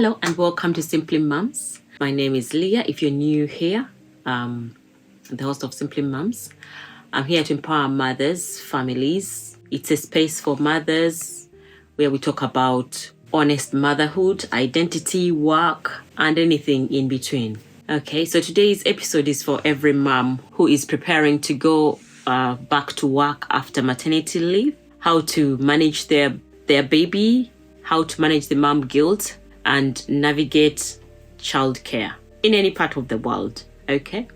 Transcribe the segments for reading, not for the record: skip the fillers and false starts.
Hello and welcome to Simply Mums. My name is Leah. If you're new here, I'm the host of Simply Mums. I'm here to empower mothers, families. It's a space for mothers where we talk about honest motherhood, identity, work, and anything in between. Okay, so today's episode is for every mom who is preparing to go back to work after maternity leave, how to manage their baby, how to manage the mom guilt, and navigate childcare in any part of the world, okay?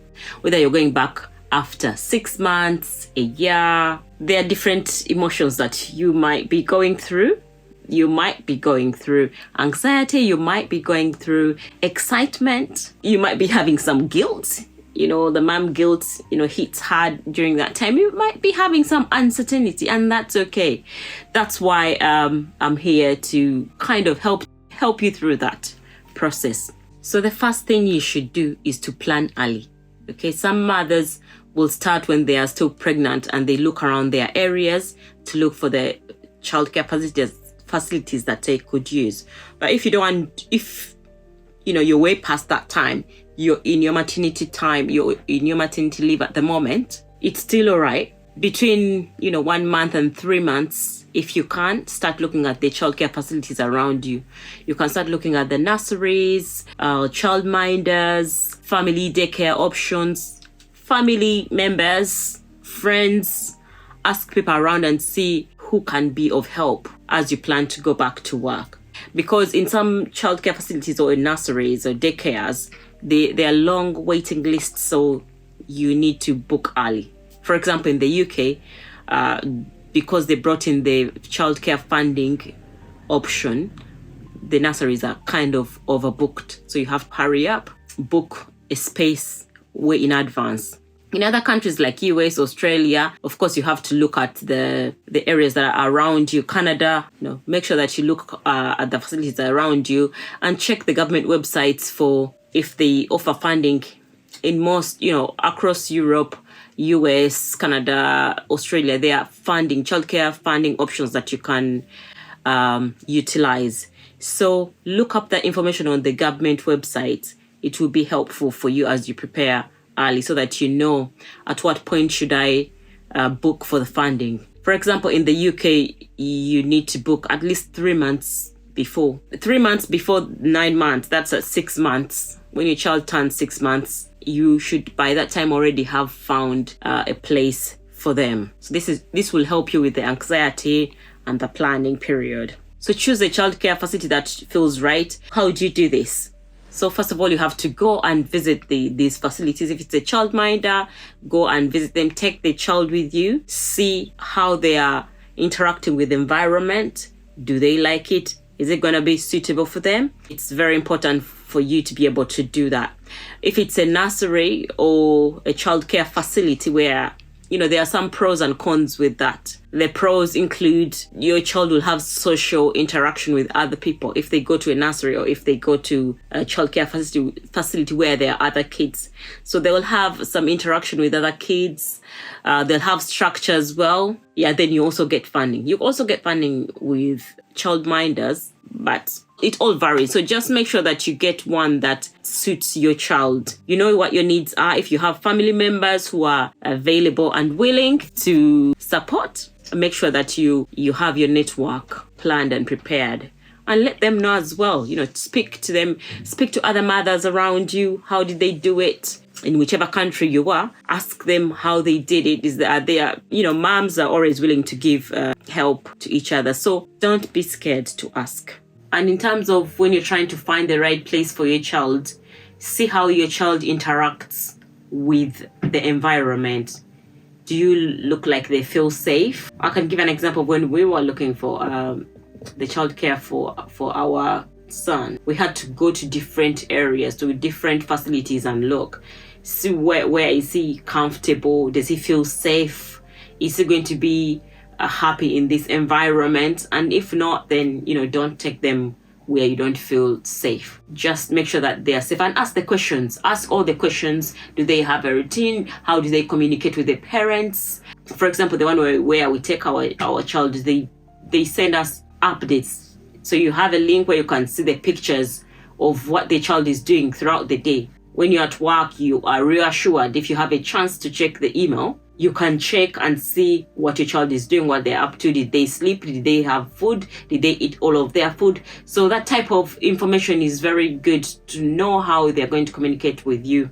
Whether you're going back after 6 months, a year, there are different emotions that you might be going through. You might be going through anxiety, you might be going through excitement, you might be having some guilt. The mom guilt, hits hard during that time. You might be having some uncertainty, and that's okay. That's why I'm here to kind of help you through that process. So the first thing you should do is to plan early. Okay, some mothers will start when they are still pregnant and they look around their areas to look for the childcare facilities that they could use. But if you don't want, you're way past that time, you're in your maternity time, you're in your maternity leave at the moment, it's still all right. Between 1 month and 3 months, if you can't, start looking at the childcare facilities around you. You can start looking at the nurseries, childminders, family daycare options, family members, friends. Ask people around and see who can be of help as you plan to go back to work. Because in some childcare facilities or in nurseries or daycares, there are long waiting lists, so you need to book early. For example, in the UK, because they brought in the childcare funding option, the nurseries are kind of overbooked. So you have to hurry up, book a space way in advance. In other countries like US, Australia, of course, you have to look at the areas that are around you. Canada, make sure that you look at the facilities around you and check the government websites for if they offer funding. In most, across Europe, US, Canada, Australia, there are childcare funding options that you can utilize. So look up that information on the government website. It will be helpful for you as you prepare early so that you know at what point should I book for the funding. For example, in the UK, you need to book at least 3 months before. 3 months before 9 months, that's at 6 months. When your child turns 6 months, you should by that time already have found a place for them. So this will help you with the anxiety and the planning period. So choose a childcare facility that feels right. How do you do this? So first of all, you have to go and visit these facilities. If it's a childminder, go and visit them. Take the child with you. See how they are interacting with the environment. Do they like it? Is it going to be suitable for them? It's very important for you to be able to do that. If it's a nursery or a childcare facility where, there are some pros and cons with that. The pros include your child will have social interaction with other people if they go to a nursery or if they go to a childcare facility where there are other kids. So they will have some interaction with other kids. They'll have structure as well. Yeah, then you also get funding. You also get funding with childminders, but it all varies. So just make sure that you get one that suits your child. You know what your needs are. If you have family members who are available and willing to support, make sure that you have your network planned and prepared. And let them know as well, speak to them, speak to other mothers around you. How did they do it? In whichever country you are, ask them how they did it. Moms are always willing to give help to each other. So don't be scared to ask. And in terms of when you're trying to find the right place for your child, see how your child interacts with the environment. Do you look like they feel safe? I can give an example. When we were looking for the childcare for our son, we had to go to different areas, to different facilities and look. See where is he comfortable? Does he feel safe? Is he going to be happy in this environment? And if not, then don't take them where you don't feel safe. Just make sure that they are safe and ask the questions. Ask all the questions. Do they have a routine? How do they communicate with their parents? For example, the one where we take our child, they send us updates. So you have a link where you can see the pictures of what the child is doing throughout the day. When you're at work, you are reassured. If you have a chance to check the email, you can check and see what your child is doing, what they're up to. Did they sleep? Did they have food? Did they eat all of their food? So that type of information is very good to know how they're going to communicate with you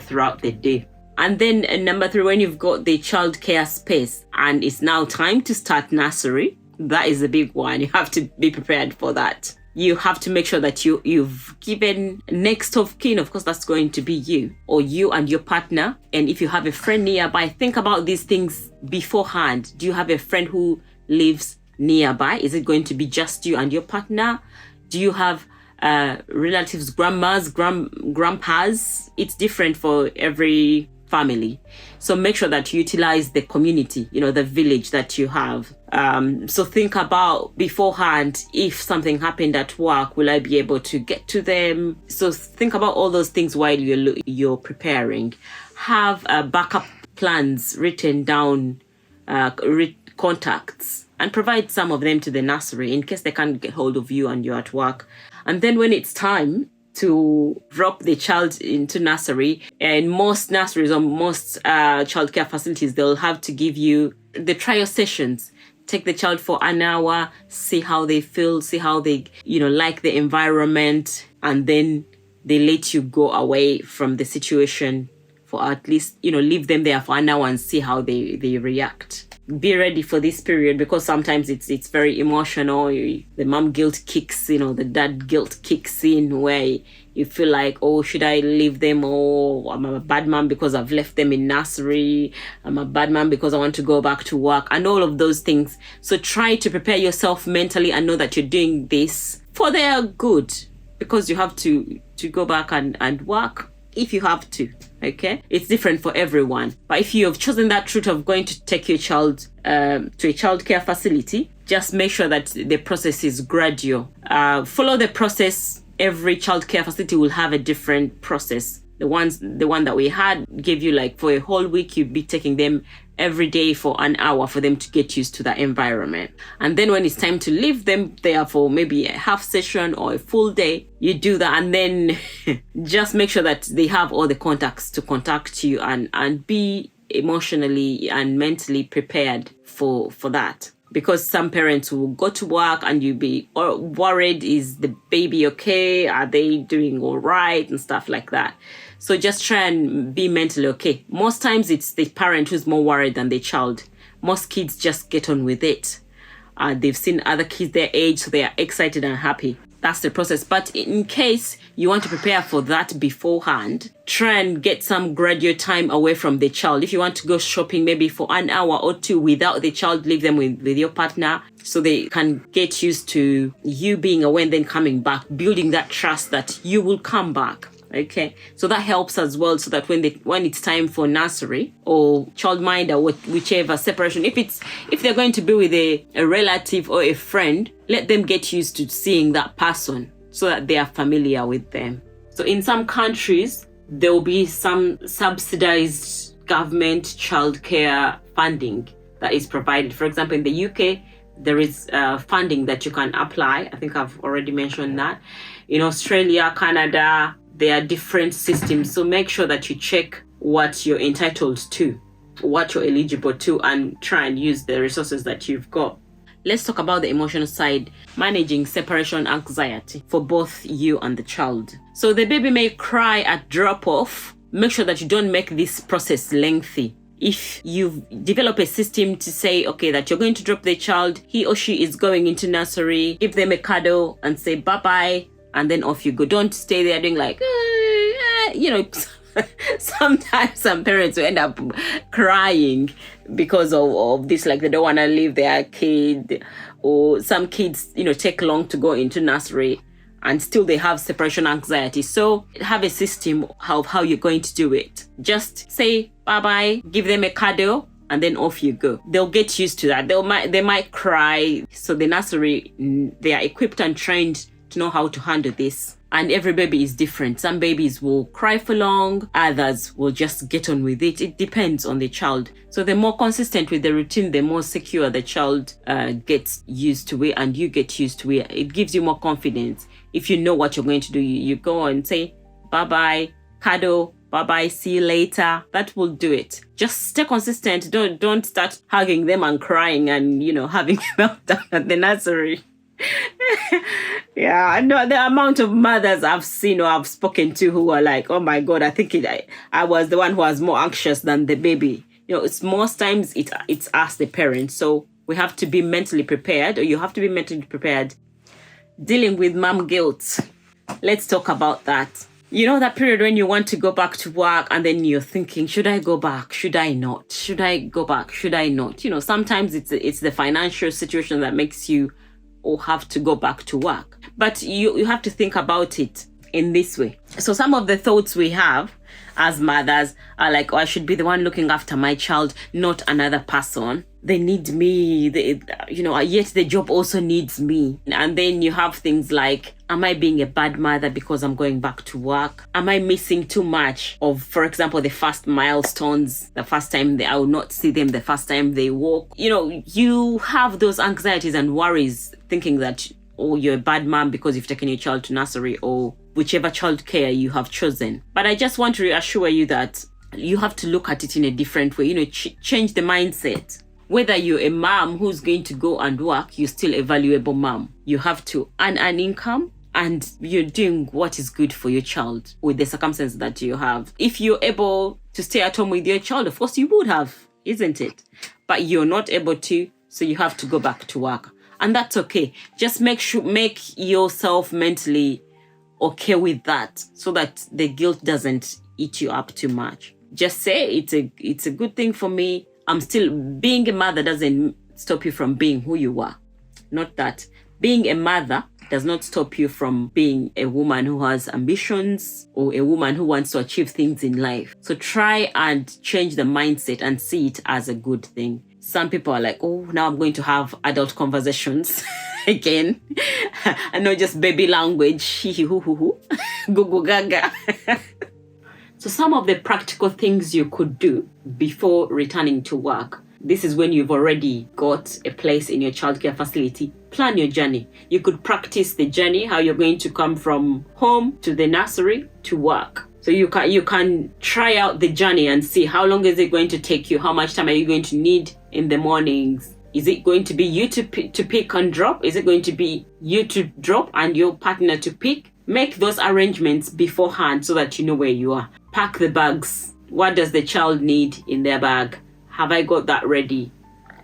throughout the day. And then number 3, when you've got the childcare space and it's now time to start nursery, that is a big one. You have to be prepared for that. You have to make sure that you've given next of kin, of course, that's going to be you or you and your partner. And if you have a friend nearby, think about these things beforehand. Do you have a friend who lives nearby? Is it going to be just you and your partner? Do you have relatives, grandmas, grandpas? It's different for every family. So make sure that you utilize the community, the village that you have. So think about beforehand, if something happened at work, will I be able to get to them? So think about all those things while you're preparing. Have backup plans written down, contacts, and provide some of them to the nursery in case they can't get hold of you and you're at work. And then when it's time to drop the child into nursery, and most nurseries or most childcare facilities, they'll have to give you the trial sessions. Take the child for an hour, see how they feel, see how they, like the environment, and then they let you go away from the situation for at least, leave them there for an hour and see how they react. Be ready for this period because sometimes it's very emotional. The mom guilt kicks, the dad guilt kicks in where you feel like, oh, should I leave them? Oh, I'm a bad mom because I've left them in nursery. I'm a bad mom because I want to go back to work and all of those things. So try to prepare yourself mentally and know that you're doing this for their good because you have to go back and work if you have to. Okay, it's different for everyone. But if you have chosen that route of going to take your child to a childcare facility, just make sure that the process is gradual. Follow the process. Every childcare facility will have a different process. The one that we had gave you like for a whole week, you'd be taking them every day for an hour for them to get used to that environment. And then when it's time to leave them there for maybe a half session or a full day, you do that. And then just make sure that they have all the contacts to contact you and be emotionally and mentally prepared for that. Because some parents will go to work and you'll be worried, is the baby okay? Are they doing all right? And stuff like that. So just try and be mentally okay. Most times it's the parent who's more worried than the child. Most kids just get on with it. They've seen other kids their age, so they are excited and happy. That's the process. But in case you want to prepare for that beforehand, try and get some gradual time away from the child. If you want to go shopping maybe for an hour or two without the child, leave them with your partner so they can get used to you being away and then coming back, building that trust that you will come back. Okay, so that helps as well, so that when it's time for nursery or childminder, whichever separation, if they're going to be with a relative or a friend, let them get used to seeing that person so that they are familiar with them. So in some countries, there will be some subsidized government childcare funding that is provided. For example, in the UK, there is funding that you can apply. I think I've already mentioned that. In Australia, Canada, there are different systems. So make sure that you check what you're entitled to, what you're eligible to, and try and use the resources that you've got. Let's talk about the emotional side, managing separation anxiety for both you and the child. So the baby may cry at drop-off. Make sure that you don't make this process lengthy. If you've developed a system to say, okay, that you're going to drop the child, he or she is going into nursery, give them a cuddle and say bye-bye, and then off you go. Don't stay there doing like, sometimes some parents will end up crying because of this, like they don't want to leave their kid, or some kids, take long to go into nursery and still they have separation anxiety. So have a system of how you're going to do it. Just say bye-bye, give them a cuddle, and then off you go. They'll get used to that. They might cry. So the nursery, they are equipped and trained to know how to handle this. And every baby is different. Some babies will cry for long, others will just get on with it. It depends on the child. So the more consistent with the routine, the more secure the child gets used to it, and you get used to it. It gives you more confidence. if you know what you're going to do, you go and say, bye-bye, cuddle, bye-bye, see you later. That will do it. Just stay consistent. Don't start hugging them and crying and, having a meltdown at the nursery. Yeah, I know the amount of mothers I've seen or I've spoken to who are like, oh my God, I think I was the one who was more anxious than the baby. It's most times it's us, the parents. So we have to be mentally prepared, or you have to be mentally prepared. Dealing with mom guilt. Let's talk about that. That period when you want to go back to work and then you're thinking, should I go back? Should I not? Should I go back? Should I not? Sometimes it's the financial situation that makes you or have to go back to work. But you have to think about it in this way. So some of the thoughts we have as mothers are like, I should be the one looking after my child, not another person. They need me, yet the job also needs me. And then you have things like, am I being a bad mother because I'm going back to work? Am I missing too much of, for example, the first milestones, the first time I will not see them, the first time they walk? You have those anxieties and worries thinking that, you're a bad mom because you've taken your child to nursery or whichever childcare you have chosen. But I just want to reassure you that you have to look at it in a different way, change the mindset. Whether you're a mom who's going to go and work, you're still a valuable mom. You have to earn an income and you're doing what is good for your child with the circumstances that you have. If you're able to stay at home with your child, of course you would have, isn't it? But you're not able to, so you have to go back to work. And that's okay. Just make yourself mentally okay with that so that the guilt doesn't eat you up too much. Just say it's a good thing for me. I'm still being a mother doesn't stop you from being who you are. Not that. Being a mother does not stop you from being a woman who has ambitions or a woman who wants to achieve things in life. So try and change the mindset and see it as a good thing. Some people are like, oh, now I'm going to have adult conversations again. And not just baby language. Hoo-hoo-hoo-hoo. Go gaga. So some of the practical things you could do before returning to work. This is when you've already got a place in your childcare facility. Plan your journey. You could practice the journey, how you're going to come from home to the nursery to work. So you can try out the journey and see how long is it going to take you? How much time are you going to need in the mornings? Is it going to be you to pick and drop? Is it going to be you to drop and your partner to pick? Make those arrangements beforehand so that you know where you are. Pack the bags. What does the child need in their bag? Have I got that ready?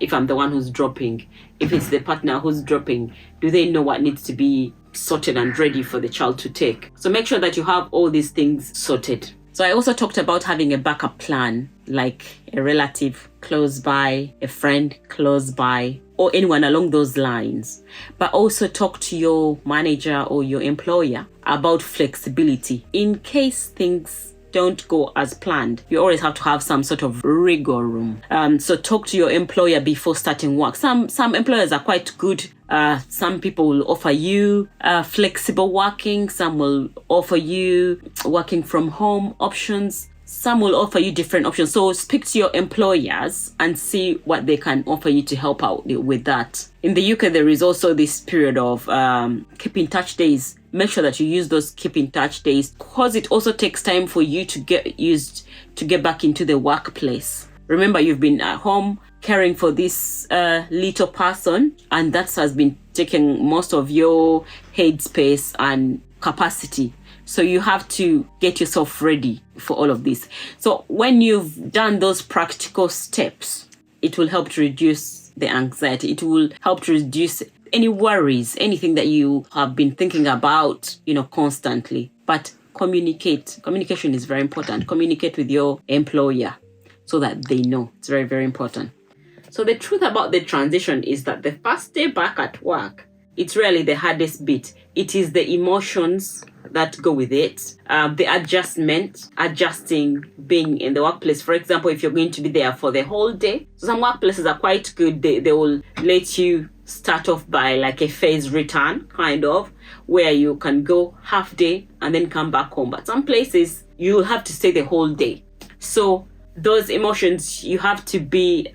If I'm the one who's dropping. If it's the partner who's dropping, do they know what needs to be sorted and ready for the child to take? So make sure that you have all these things sorted. So I also talked about having a backup plan, like a relative close by, a friend close by, or anyone along those lines. But also talk to your manager or your employer about flexibility. In case things don't go as planned, you always have to have some sort of wiggle room. So talk to your employer before starting work. Some employers are quite good. Some people will offer you flexible working. Some will offer you working from home options. Some will offer you different options. So speak to your employers and see what they can offer you to help out with that. In the UK, there is also this period of keep in touch days. Make sure that you use those keep in touch days because it also takes time for you to get back into the workplace. Remember, you've been at home caring for this little person, and that has been taking most of your headspace and capacity. So you have to get yourself ready for all of this. So when you've done those practical steps, it will help to reduce the anxiety. It will help to reduce any worries, anything that you have been thinking about, constantly. But communicate. Communication is very important. Communicate with your employer so that they know. It's very, very important. So the truth about the transition is that the first day back at work, it's really the hardest bit. It is the emotions that go with it. The adjusting being in the workplace. For example, if you're going to be there for the whole day. So some workplaces are quite good. They will let you start off by like a phase return, kind of, where you can go half day and then come back home. But some places you'll have to stay the whole day. So those emotions, you have to be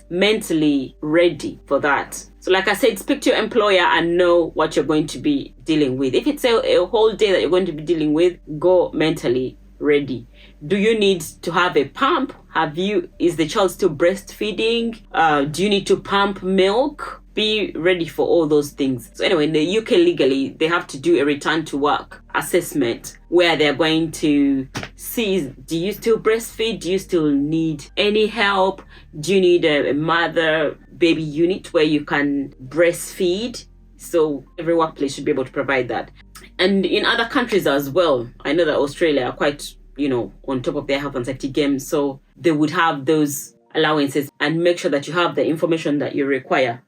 mentally ready for that. So So like I said, speak to your employer and know what you're going to be dealing with. If it's a whole day that you're going to be dealing with, go mentally ready. Do you need to have a pump? Is the child still breastfeeding? Do you need to pump milk? Be ready for all those things. So anyway, in the UK legally, they have to do a return to work assessment where they're going to see, do you still breastfeed? Do you still need any help? Do you need a mother baby unit where you can breastfeed? So every workplace should be able to provide that. And in other countries as well, I know that Australia are quite, on top of their health and safety game. So they would have those allowances, and make sure that you have the information that you require.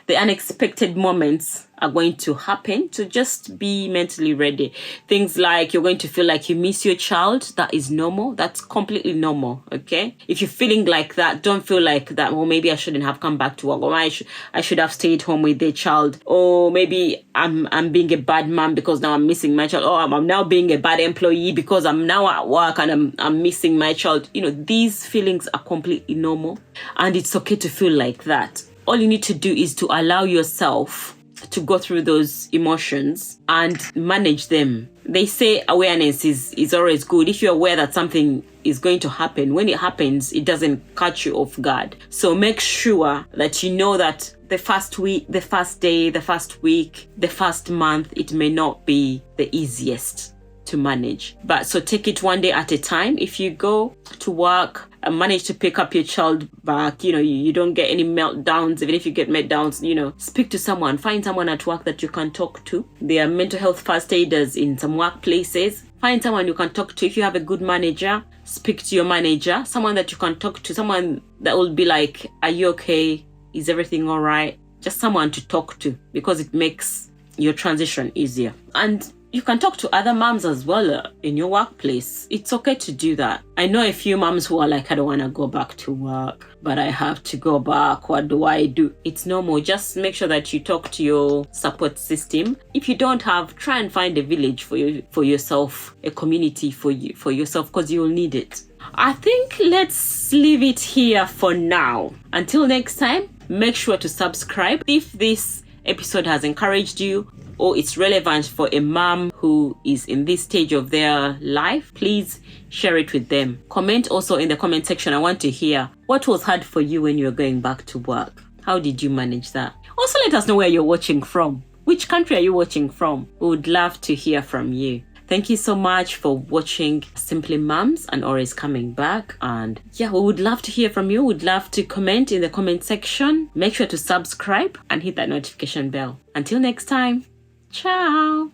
The unexpected moments are going to happen, so just be mentally ready. Things like you're going to feel like you miss your child. That is normal. That's completely normal, okay? If you're feeling like that, don't feel like that, well, maybe I shouldn't have come back to work, or I should have stayed home with the child, or maybe I'm being a bad mom because now I'm missing my child, or I'm now being a bad employee because I'm now at work and I'm missing my child. These feelings are completely normal, and it's okay to feel like that. All you need to do is to allow yourself to go through those emotions and manage them. They say awareness is always good. If you're aware that something is going to happen, when it happens, it doesn't catch you off guard. So make sure that you know that the first week, the first day, the first week, the first month, it may not be the easiest to manage. But so take it one day at a time. If you go to work and manage to pick up your child back, you don't get any meltdowns. Even if you get meltdowns, speak to someone. Find someone at work that you can talk to. There are mental health first aiders in some workplaces. Find someone you can talk to. If you have a good manager, speak to your manager. Someone that you can talk to. Someone that will be like, are you okay? Is everything all right? Just someone to talk to, because it makes your transition easier. And you can talk to other moms as well in your workplace. It's okay to do that. I know a few moms who are like, I don't want to go back to work, but I have to go back. What do I do? It's normal. Just make sure that you talk to your support system. If you don't have, try and find a village for yourself, a community for yourself, because you'll need it. I think let's leave it here for now. Until next time, make sure to subscribe. If this episode has encouraged you, or it's relevant for a mom who is in this stage of their life, please share it with them. Comment also in the comment section. I want to hear what was hard for you when you were going back to work. How did you manage that? Also, let us know where you're watching from. Which country are you watching from? We would love to hear from you. Thank you so much for watching Simply Mums, and Ora is coming back. And we would love to hear from you. We'd love to comment in the comment section. Make sure to subscribe and hit that notification bell. Until next time. Ciao.